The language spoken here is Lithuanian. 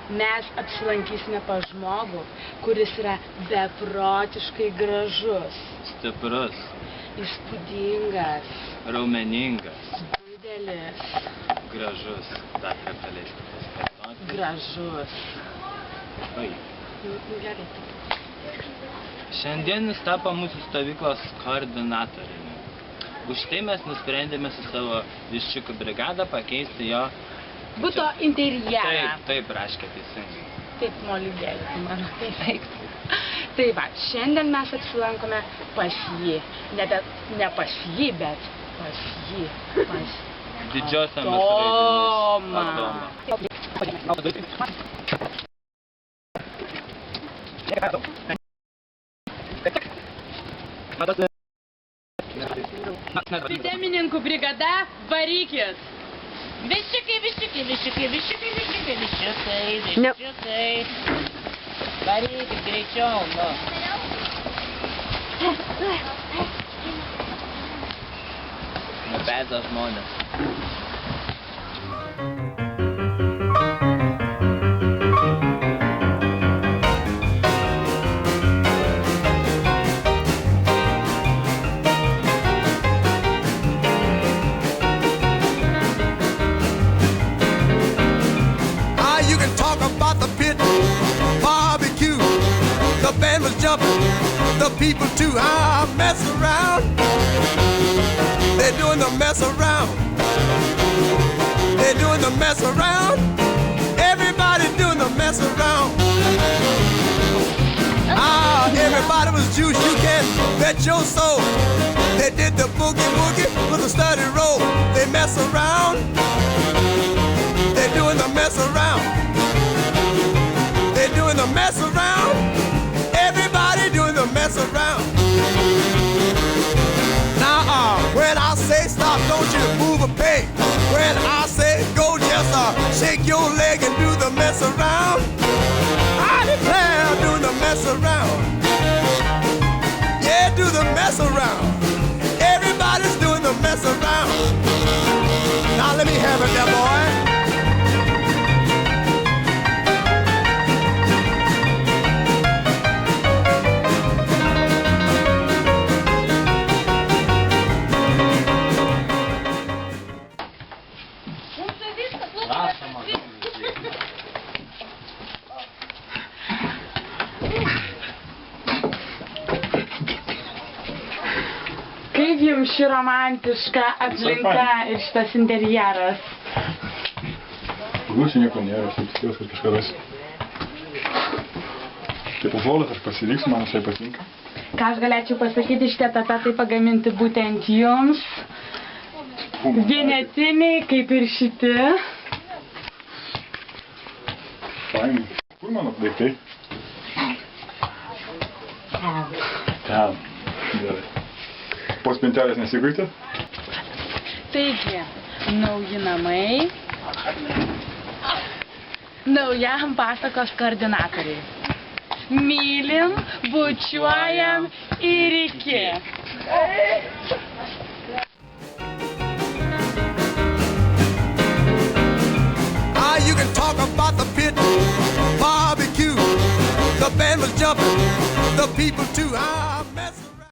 mes apsilankysime pas žmogų, kuris yra beprotiškai gražus, stiprus, įspūdingas, raumeningas, didelis, gražus. Dar kartą leiskite pasikartoti. gražus. Oi. Gerai. Šiandien jis tapo mūsų stovyklos koordinatoriumi. Už tai mes nusprendėme su savo viščiukų brigada pakeisti jo Buto interjerą. Taip, Raškė, teisingai. Taip, molydėlė, mano, taip. Tai va, šiandien mes apsilankome pas jį. Ne pas jį, bet pas jį. Pas Didžiosiomis Temininkų brigada, varykis. Viščiukai. Varykit greičiau, nu. Nubėda žmonės. The band was jumping, the people too. I mess around. They're doing the mess around. They're doing the mess around. Everybody doing the mess around. Everybody was juice. You can bet your soul. They did the boogie with a steady roll. They mess around. They're doing the mess around. They're doing the mess around. Everybody doing the mess around. Now, when I say stop, don't you move a peg. When I say go, just shake your leg and do the mess around. I declare doing the mess around. Yeah, do the mess around. Everybody's doing the mess around. Now let me have it there, boy. Kaip jums ši romantiška aplinka ir šitas interjeras? Čia nieko nėra, aš tikėjausi, kad kažką rasiu. Kaip užuolas aš pasiliksiu, man visai patinka. Ką aš galėčiau pasakyti, šitie tapetai pagaminti būtent jums. Vienetiniai, kaip ir šiti. Fainai. Kur mano daiktai? Ten. Gerai. Po spintelės nesiguitė? Taigi, nauji namai. Naujam pasakos koordinatoriai. Mylim, bučiuojam ir iki. You can talk about the pit, barbecue. The band was jumping, the people too.